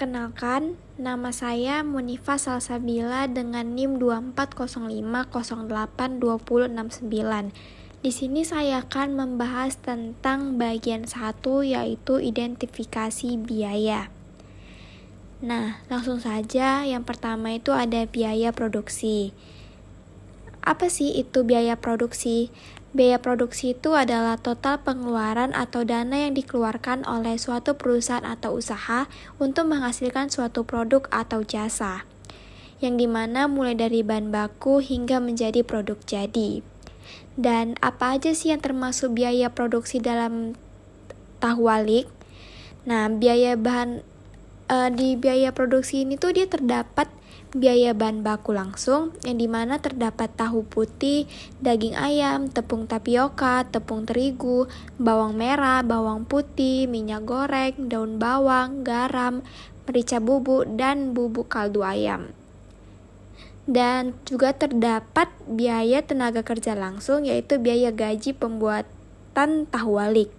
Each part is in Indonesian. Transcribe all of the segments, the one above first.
Perkenalkan, nama saya Munifa Salsabila dengan NIM 2405082069. Di sini saya akan membahas tentang bagian 1 yaitu identifikasi biaya. Nah, langsung saja yang pertama itu ada biaya produksi. Apa sih itu biaya produksi? Biaya produksi itu adalah total pengeluaran atau dana yang dikeluarkan oleh suatu perusahaan atau usaha untuk menghasilkan suatu produk atau jasa, yang dimana mulai dari bahan baku hingga menjadi produk jadi. Dan apa aja sih yang termasuk biaya produksi dalam tahwalik? Nah, di biaya produksi ini tuh dia terdapat biaya bahan baku langsung, yang dimana terdapat tahu putih, daging ayam, tepung tapioka, tepung terigu, bawang merah, bawang putih, minyak goreng, daun bawang, garam, merica bubuk, dan bubuk kaldu ayam. Dan juga terdapat biaya tenaga kerja langsung, yaitu biaya gaji pembuatan tahu walik.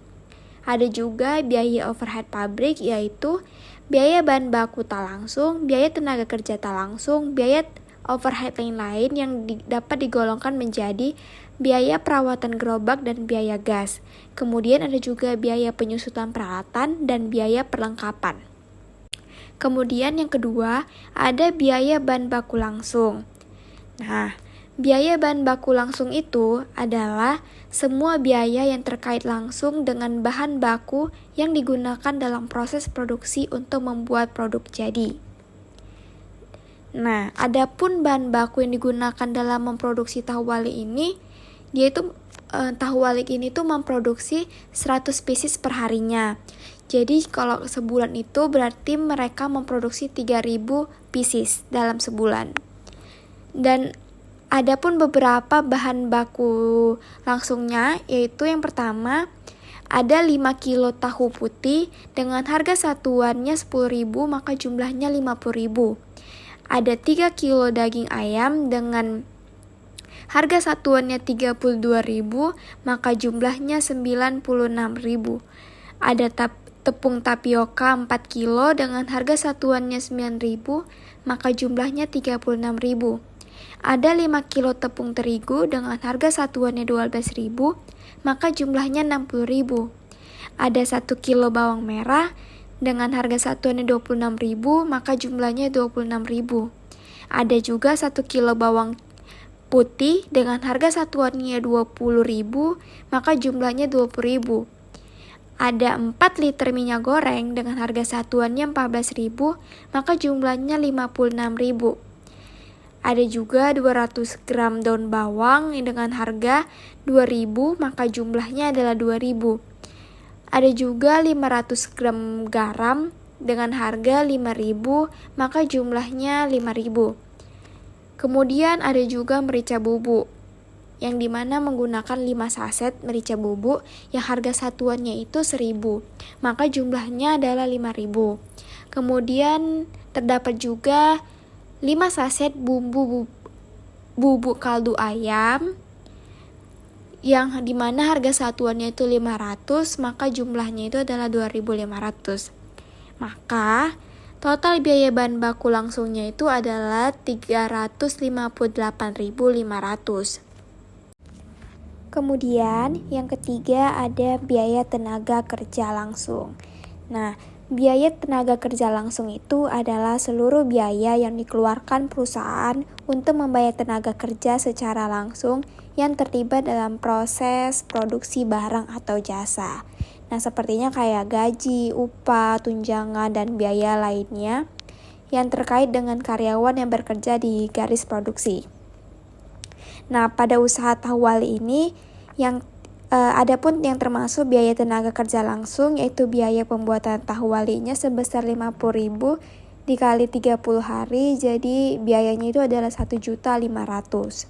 Ada juga biaya overhead pabrik, yaitu biaya bahan baku tak langsung, biaya tenaga kerja tak langsung, biaya overhead lain-lain yang dapat digolongkan menjadi biaya perawatan gerobak dan biaya gas. Kemudian ada juga biaya penyusutan peralatan dan biaya perlengkapan. Kemudian yang kedua, ada biaya bahan baku langsung. Nah, biaya bahan baku langsung itu adalah semua biaya yang terkait langsung dengan bahan baku yang digunakan dalam proses produksi untuk membuat produk jadi. Nah, adapun bahan baku yang digunakan dalam memproduksi tahu walik ini, tahu walik ini tuh memproduksi 100 pieces per harinya. Jadi kalau sebulan itu berarti mereka memproduksi 3000 pieces dalam sebulan. Dan adapun beberapa bahan baku langsungnya, yaitu yang pertama ada 5 kilo tahu putih dengan harga satuannya 10.000 maka jumlahnya 50.000. Ada 3 kilo daging ayam dengan harga satuannya 32.000 maka jumlahnya 96.000. Ada tepung tapioka 4 kilo dengan harga satuannya 9.000 maka jumlahnya 36.000. Ada 5 kilo tepung terigu dengan harga satuannya 12.000, maka jumlahnya 60.000. Ada 1 kilo bawang merah dengan harga satuannya 26.000, maka jumlahnya 26.000. Ada juga 1 kilo bawang putih dengan harga satuannya 20.000, maka jumlahnya 20.000. Ada 4 liter minyak goreng dengan harga satuannya 14.000, maka jumlahnya 56.000. Ada juga 200 gram daun bawang dengan harga 2.000 maka jumlahnya adalah 2.000. Ada juga 500 gram garam dengan harga 5.000 maka jumlahnya 5.000. Kemudian ada juga merica bubuk, yang dimana menggunakan 5 saset merica bubuk yang harga satuannya itu 1.000 maka jumlahnya adalah 5.000. Kemudian terdapat juga 5 saset bubuk kaldu ayam yang dimana harga satuannya itu 500 maka jumlahnya itu adalah 2.500. Maka total biaya bahan baku langsungnya itu adalah 358.500. Kemudian yang ketiga ada biaya tenaga kerja langsung. Nah, biaya tenaga kerja langsung itu adalah seluruh biaya yang dikeluarkan perusahaan untuk membayar tenaga kerja secara langsung yang terlibat dalam proses produksi barang atau jasa. Nah, sepertinya kayak gaji, upah, tunjangan, dan biaya lainnya yang terkait dengan karyawan yang bekerja di garis produksi. Nah, pada usaha tahu walik ini adapun yang termasuk biaya tenaga kerja langsung, yaitu biaya pembuatan tahu waliknya sebesar 50.000 dikali 30 hari, jadi biayanya itu adalah 1.500.000.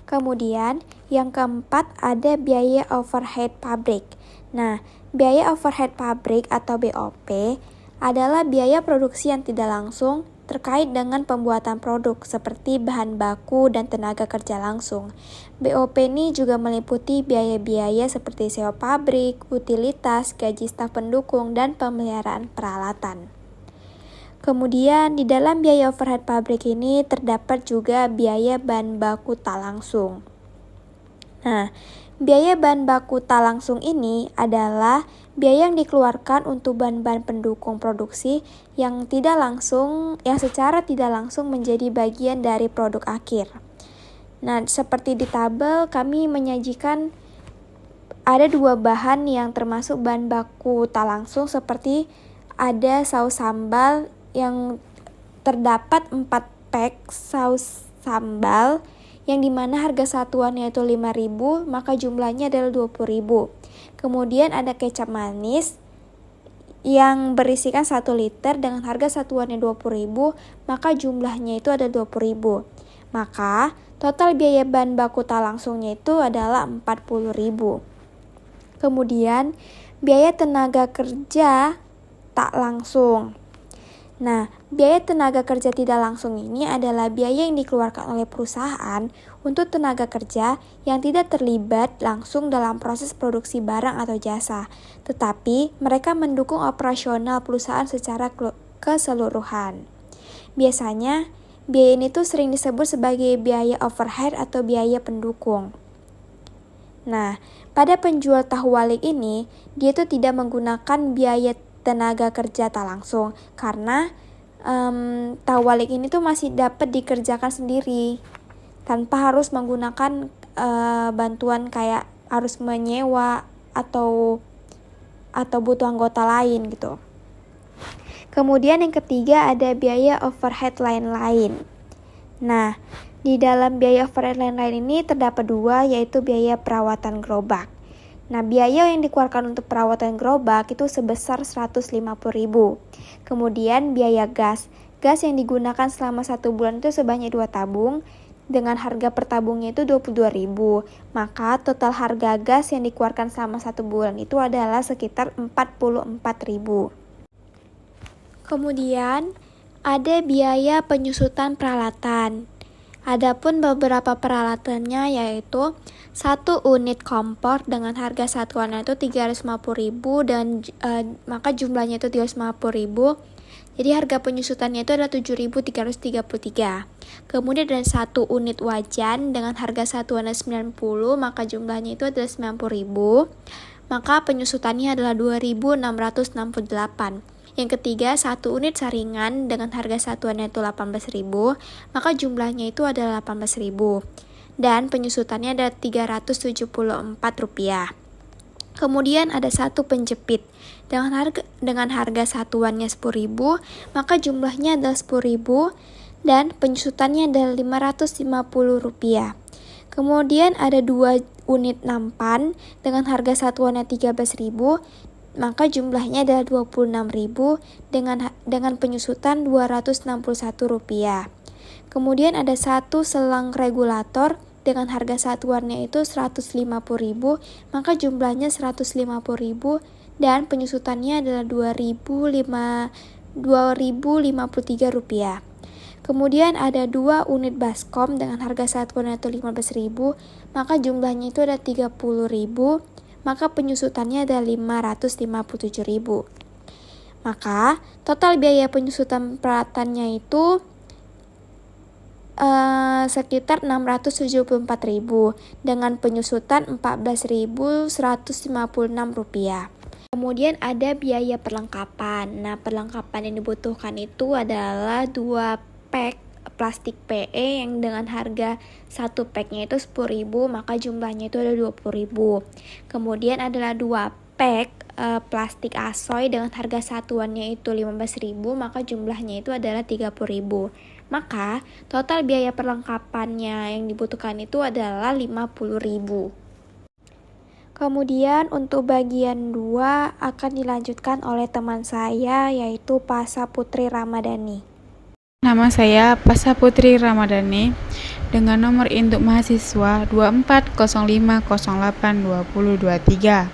Kemudian yang keempat ada biaya overhead pabrik. Nah, biaya overhead pabrik atau BOP adalah biaya produksi yang tidak langsung terkait dengan pembuatan produk seperti bahan baku dan tenaga kerja langsung. BOP ini juga meliputi biaya-biaya seperti sewa pabrik, utilitas, gaji staf pendukung, dan pemeliharaan peralatan. Kemudian di dalam biaya overhead pabrik ini terdapat juga biaya bahan baku tak langsung. Nah, biaya bahan baku tak langsung ini adalah biaya yang dikeluarkan untuk bahan-bahan pendukung produksi yang secara tidak langsung menjadi bagian dari produk akhir. Nah, seperti di tabel kami menyajikan ada 2 bahan yang termasuk bahan baku tak langsung, seperti ada saus sambal yang terdapat 4 pack saus sambal yang dimana harga satuannya itu 5.000, maka jumlahnya adalah 20.000. Kemudian ada kecap manis yang berisikan 1 liter dengan harga satuannya 20.000, maka jumlahnya itu ada 20.000. Maka total biaya bahan baku tak langsungnya itu adalah 40.000. Kemudian biaya tenaga kerja tak langsung. Nah, biaya tenaga kerja tidak langsung ini adalah biaya yang dikeluarkan oleh perusahaan untuk tenaga kerja yang tidak terlibat langsung dalam proses produksi barang atau jasa, tetapi mereka mendukung operasional perusahaan secara keseluruhan. Biasanya, biaya ini tuh sering disebut sebagai biaya overhead atau biaya pendukung. Nah, pada penjual tahu walik ini, dia tuh tidak menggunakan biaya tenaga kerja tak langsung karena tahu walik ini tuh masih dapat dikerjakan sendiri tanpa harus menggunakan bantuan kayak harus menyewa atau butuh anggota lain gitu. Kemudian yang ketiga ada biaya overhead lain-lain. Nah, di dalam biaya overhead lain-lain ini terdapat 2, yaitu biaya perawatan gerobak. Nah, biaya yang dikeluarkan untuk perawatan gerobak itu sebesar 150.000. Kemudian biaya gas. Gas yang digunakan selama 1 bulan itu sebanyak 2 tabung dengan harga per tabungnya itu 22.000. Maka total harga gas yang dikeluarkan selama 1 bulan itu adalah sekitar 44.000. Kemudian ada biaya penyusutan peralatan. Adapun beberapa peralatannya yaitu 1 unit kompor dengan harga satuannya itu 350.000 dan maka jumlahnya itu 350.000. Jadi harga penyusutannya itu adalah 7.333. Kemudian ada 1 unit wajan dengan harga satuannya 90, maka jumlahnya itu adalah 90.000. Maka penyusutannya adalah 2.668. Yang ketiga, 1 unit saringan dengan harga satuannya itu 18.000, maka jumlahnya itu adalah 18.000. Dan penyusutannya ada Rp374. Kemudian ada 1 penjepit dengan harga satuannya 10.000, maka jumlahnya adalah 10.000 dan penyusutannya adalah Rp550. Kemudian ada 2 unit nampan dengan harga satuannya 13.000, maka jumlahnya adalah 26.000 dengan penyusutan Rp261. Kemudian ada 1 selang regulator dengan harga satuannya itu 150.000, maka jumlahnya 150.000 dan penyusutannya adalah Rp2.053. Kemudian ada 2 unit baskom dengan harga satuannya itu 15.000, maka jumlahnya itu ada 30.000, maka penyusutannya ada 557.000. Maka total biaya penyusutan peralatannya itu sekitar 674.000 dengan penyusutan Rp14.156. Kemudian ada biaya perlengkapan. Nah, perlengkapan yang dibutuhkan itu adalah 2 pack plastik PE yang dengan harga 1 packnya itu 10.000, maka jumlahnya itu ada 20.000. Kemudian adalah 2 pack plastik asoy dengan harga satuannya itu 15.000, maka jumlahnya itu adalah 30.000. Maka total biaya perlengkapannya yang dibutuhkan itu adalah 50.000. Kemudian untuk bagian 2 akan dilanjutkan oleh teman saya yaitu Pasa Putri Ramadhani. Nama saya Pasa Putri Ramadhani dengan nomor induk mahasiswa 2405082023.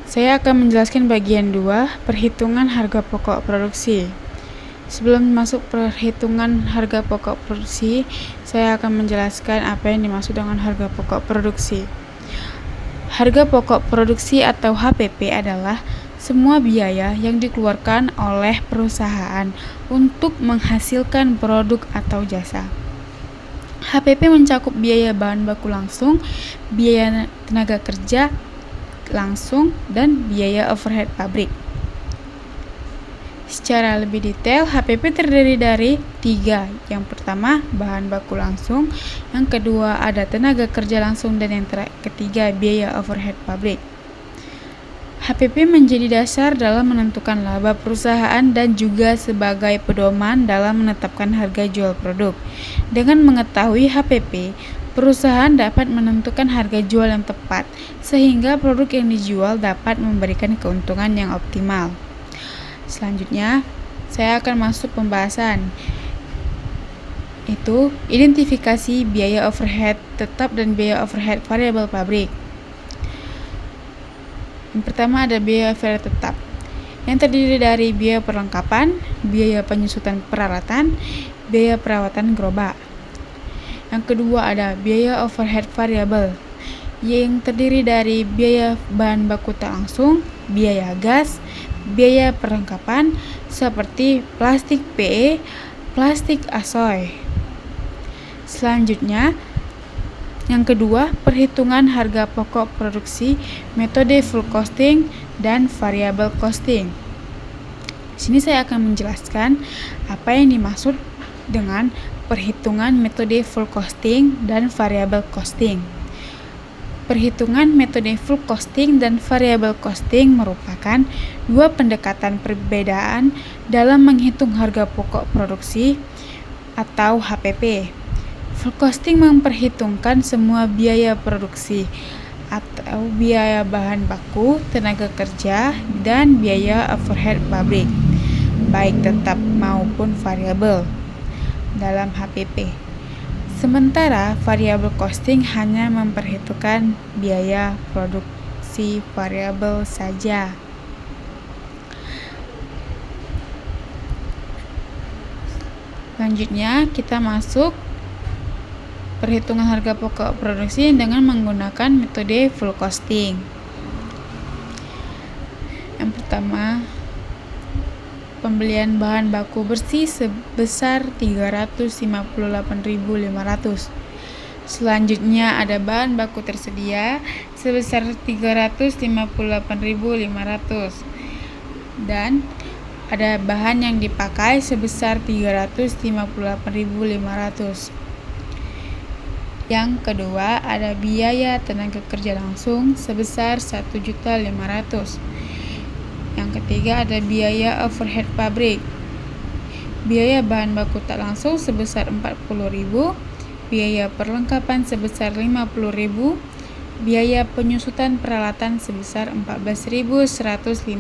Saya akan menjelaskan bagian 2, perhitungan harga pokok produksi. Sebelum masuk perhitungan harga pokok produksi, saya akan menjelaskan apa yang dimaksud dengan harga pokok produksi. Harga pokok produksi atau HPP adalah semua biaya yang dikeluarkan oleh perusahaan untuk menghasilkan produk atau jasa. HPP mencakup biaya bahan baku langsung, biaya tenaga kerja langsung, dan biaya overhead pabrik. Secara lebih detail, HPP terdiri dari 3. Yang pertama, bahan baku langsung. Yang kedua, ada tenaga kerja langsung. Dan yang ketiga, biaya overhead pabrik. HPP menjadi dasar dalam menentukan laba perusahaan dan juga sebagai pedoman dalam menetapkan harga jual produk. Dengan mengetahui HPP, perusahaan dapat menentukan harga jual yang tepat, sehingga produk yang dijual dapat memberikan keuntungan yang optimal. Selanjutnya, saya akan masuk pembahasan, itu identifikasi biaya overhead tetap dan biaya overhead variabel pabrik. Yang pertama ada biaya overhead tetap, yang terdiri dari biaya perlengkapan, biaya penyusutan peralatan, biaya perawatan gerobak. Yang kedua ada biaya overhead variabel, yang terdiri dari biaya bahan baku tak langsung, biaya gas, biaya perlengkapan seperti plastik PE, plastik asoy. Selanjutnya, yang kedua, perhitungan harga pokok produksi, metode full costing dan variable costing. Di sini saya akan menjelaskan apa yang dimaksud dengan perhitungan metode full costing dan variable costing. Perhitungan metode full costing dan variable costing merupakan dua pendekatan perbedaan dalam menghitung harga pokok produksi atau HPP. Full costing memperhitungkan semua biaya produksi atau biaya bahan baku, tenaga kerja, dan biaya overhead pabrik, baik tetap maupun variabel dalam HPP. Sementara variable costing hanya memperhitungkan biaya produksi variabel saja. Selanjutnya kita masuk perhitungan harga pokok produksi dengan menggunakan metode full costing. Yang pertama, pembelian bahan baku bersih sebesar 358.500. Selanjutnya ada bahan baku tersedia sebesar 358.500 dan ada bahan yang dipakai sebesar 358.500. Yang kedua ada biaya tenaga kerja langsung sebesar 1.500.000. Yang ketiga ada biaya overhead pabrik. Biaya bahan baku tak langsung sebesar 40.000, biaya perlengkapan sebesar 50.000, biaya penyusutan peralatan sebesar 14.156,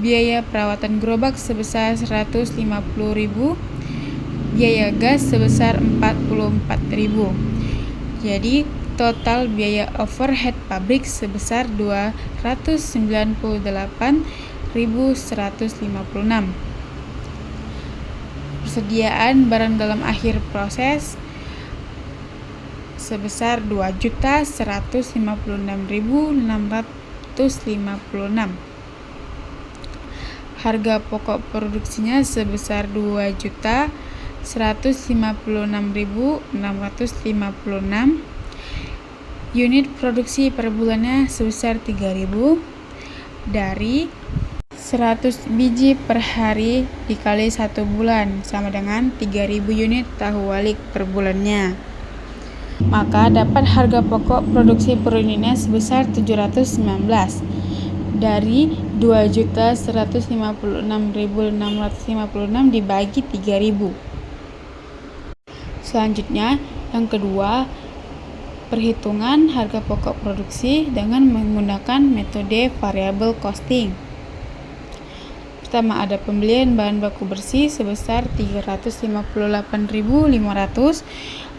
biaya perawatan gerobak sebesar 150.000, biaya gas sebesar 44.000. Jadi total biaya overhead pabrik sebesar 298.156. Persediaan barang dalam akhir proses sebesar 2.156.656. Harga pokok produksinya sebesar 2.156.656. Unit produksi per bulannya sebesar 3.000 dari 100 biji per hari dikali 1 bulan sama dengan 3.000 unit tahu walik per bulannya. Maka dapat harga pokok produksi per unitnya sebesar 719 dari 2.156.656 dibagi 3.000. Selanjutnya, yang kedua, perhitungan harga pokok produksi dengan menggunakan metode variable costing. Pertama ada pembelian bahan baku bersih sebesar 358.500,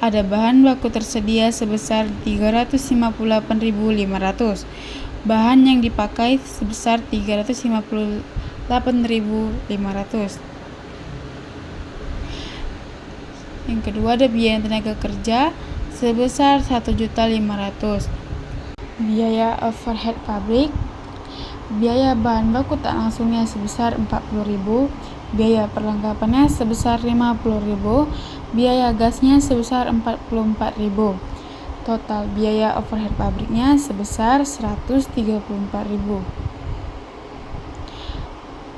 ada bahan baku tersedia sebesar 358.500, bahan yang dipakai sebesar 358.500. Yang kedua ada biaya tenaga kerja sebesar 1.500.000. Biaya overhead pabrik biaya bahan baku tak langsungnya sebesar 40.000, biaya perlengkapannya sebesar 50.000, biaya gasnya sebesar 44.000. Total biaya overhead pabriknya sebesar 134.000.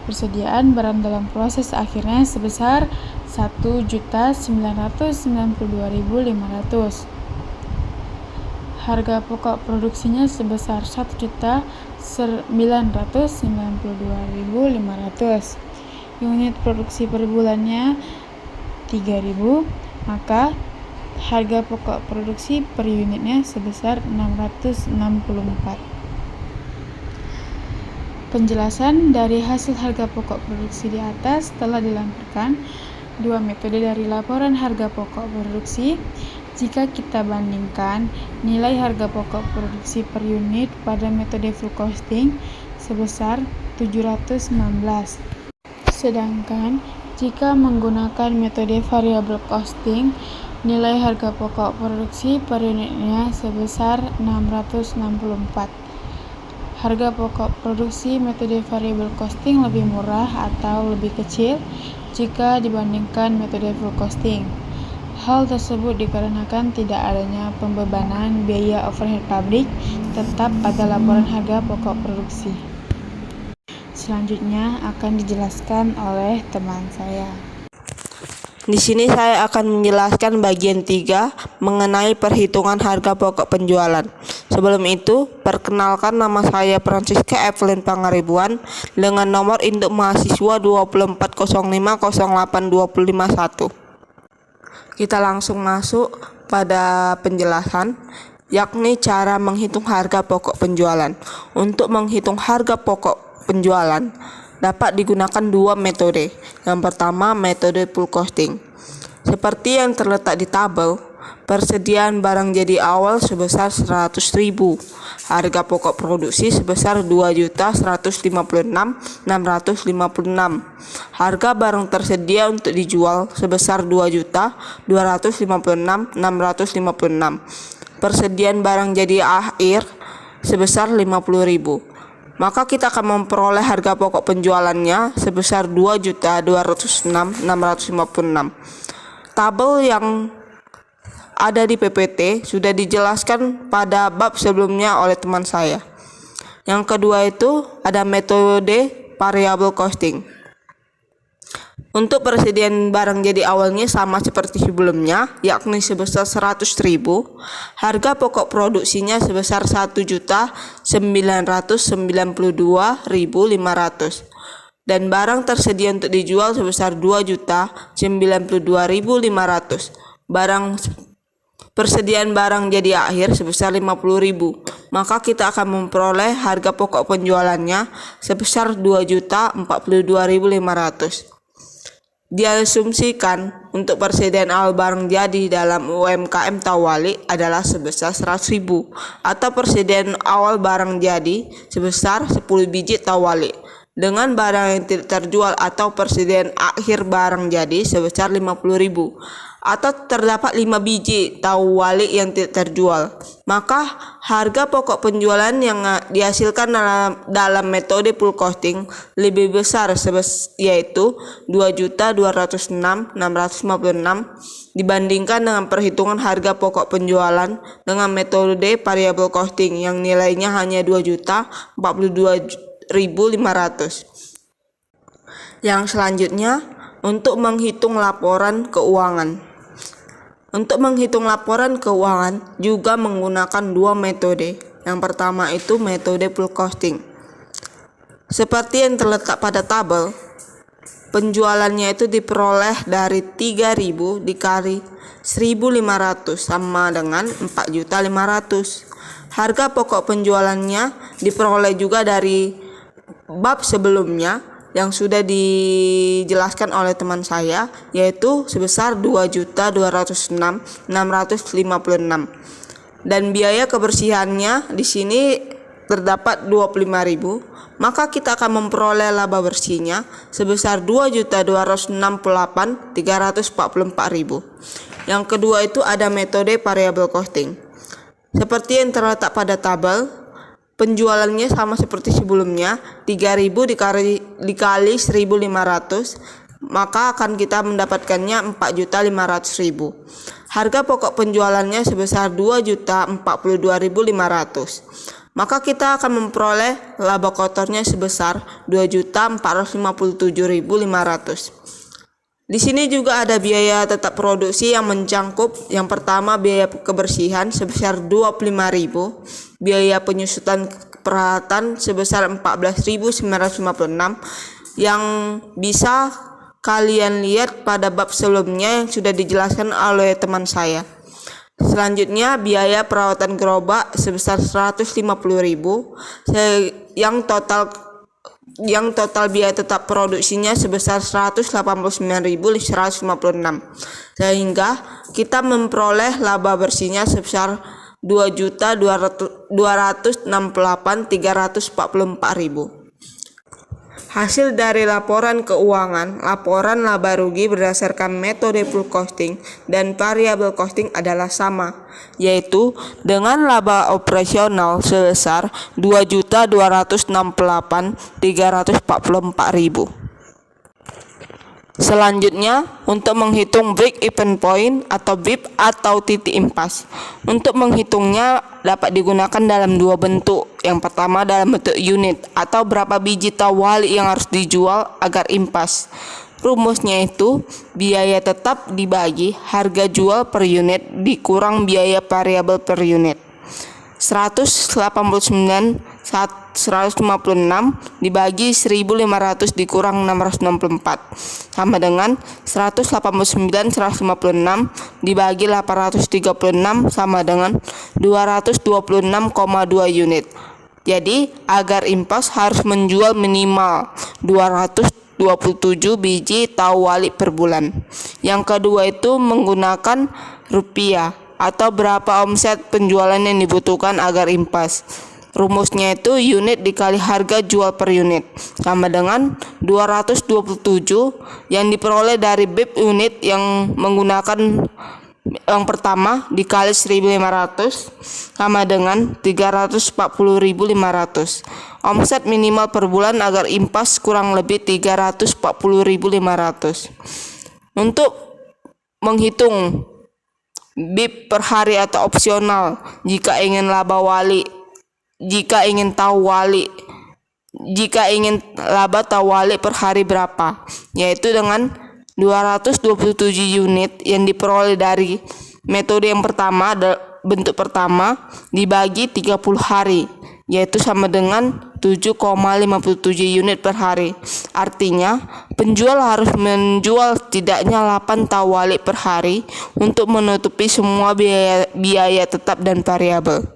Persediaan barang dalam proses akhirnya sebesar 1.992.500. Harga pokok produksinya sebesar 1.992.500. Unit produksi per bulannya 3.000, maka harga pokok produksi per unitnya sebesar 664. Penjelasan dari hasil harga pokok produksi di atas telah dilampirkan dua metode dari laporan harga pokok produksi. Jika kita bandingkan nilai harga pokok produksi per unit pada metode full costing sebesar 716. Sedangkan jika menggunakan metode variable costing, nilai harga pokok produksi per unitnya sebesar 664. Harga pokok produksi metode variable costing lebih murah atau lebih kecil jika dibandingkan metode full costing. Hal tersebut dikarenakan tidak adanya pembebanan biaya overhead pabrik tetap pada laporan harga pokok produksi. Selanjutnya akan dijelaskan oleh teman saya. Di sini saya akan menjelaskan bagian 3 mengenai perhitungan harga pokok penjualan. Sebelum itu, perkenalkan nama saya Francisca Evelyn Pangaribuan dengan nomor induk mahasiswa 240508251. Kita langsung masuk pada penjelasan, yakni cara menghitung harga pokok penjualan. Untuk menghitung harga pokok penjualan dapat digunakan dua metode. Yang pertama, metode full costing. Seperti yang terletak di tabel, persediaan barang jadi awal sebesar 100.000. Harga pokok produksi sebesar 2.156.656. Harga barang tersedia untuk dijual sebesar 2.256.656. Persediaan barang jadi akhir sebesar 50.000. Maka kita akan memperoleh harga pokok penjualannya sebesar 2.206.656. Tabel yang ada di PPT sudah dijelaskan pada bab sebelumnya oleh teman saya. Yang kedua itu ada metode variable costing. Untuk persediaan barang jadi awalnya sama seperti sebelumnya, yakni sebesar 100.000. Harga pokok produksinya sebesar 1.992.500 dan barang tersedia untuk dijual sebesar 2.092.500. Persediaan barang jadi akhir sebesar 50.000. Maka kita akan memperoleh harga pokok penjualannya sebesar 2.042.500. Diasumsikan untuk persediaan awal barang jadi dalam UMKM Tawali adalah sebesar 100.000 atau persediaan awal barang jadi sebesar 10 biji Tawali dengan barang yang tidak terjual atau persediaan akhir barang jadi sebesar 50.000 atau terdapat 5 biji Tawali yang tidak terjual. Maka harga pokok penjualan yang dihasilkan dalam metode full costing lebih besar yaitu 2.206.656 dibandingkan dengan perhitungan harga pokok penjualan dengan metode variable costing yang nilainya hanya 2.042.500. Yang selanjutnya, untuk menghitung laporan keuangan. Untuk menghitung laporan keuangan juga menggunakan dua metode. Yang pertama itu metode full costing. Seperti yang terletak pada tabel, penjualannya itu diperoleh dari 3.000 dikali 1.500 sama dengan 4.500. Harga pokok penjualannya diperoleh juga dari bab sebelumnya yang sudah dijelaskan oleh teman saya, yaitu sebesar 2.206.656 dan biaya kebersihannya di sini terdapat 25.000. Maka kita akan memperoleh laba bersihnya sebesar 2.268.344.000. Yang kedua itu ada metode variable costing. Seperti yang terletak pada tabel, penjualannya sama seperti sebelumnya, 3.000 dikali 1.500, maka akan kita mendapatkannya 4.500.000. Harga pokok penjualannya sebesar 2.042.500. Maka kita akan memperoleh laba kotornya sebesar 2.457.500. Di sini juga ada biaya tetap produksi yang mencangkup yang pertama biaya kebersihan sebesar 25.000, biaya penyusutan peralatan sebesar 14.956 yang bisa kalian lihat pada bab sebelumnya yang sudah dijelaskan oleh teman saya. Selanjutnya biaya perawatan gerobak sebesar 150.000 yang total biaya tetap produksinya sebesar 189.156, sehingga kita memperoleh laba bersihnya sebesar 2.268.344.000. Hasil dari laporan keuangan, laporan laba rugi berdasarkan metode full costing dan variable costing adalah sama, yaitu dengan laba operasional sebesar 2.268.344.000. Selanjutnya, untuk menghitung break even point atau BIP atau titik impas. Untuk menghitungnya dapat digunakan dalam dua bentuk. Yang pertama dalam bentuk unit atau berapa biji tawali yang harus dijual agar impas. Rumusnya itu biaya tetap dibagi harga jual per unit dikurang biaya variabel per unit. 189 156 dibagi 1500 dikurang 664 sama dengan 189 156 dibagi 836 sama dengan 226,2 unit. Jadi agar impas harus menjual minimal 227 biji tawali per bulan. Yang kedua itu menggunakan rupiah atau berapa omset penjualan yang dibutuhkan agar impas. Rumusnya itu unit dikali harga jual per unit sama dengan 227 yang diperoleh dari BIP unit yang menggunakan yang pertama dikali 1.500 sama dengan 340.500. Omset minimal per bulan agar impas kurang lebih 340.500. Untuk menghitung BIP per hari atau opsional jika ingin laba tawali per hari berapa, yaitu dengan 227 unit yang diperoleh dari metode yang pertama, bentuk pertama dibagi 30 hari, yaitu sama dengan 7,57 unit per hari. Artinya penjual harus menjual setidaknya 8 tawali per hari untuk menutupi semua biaya tetap dan variabel.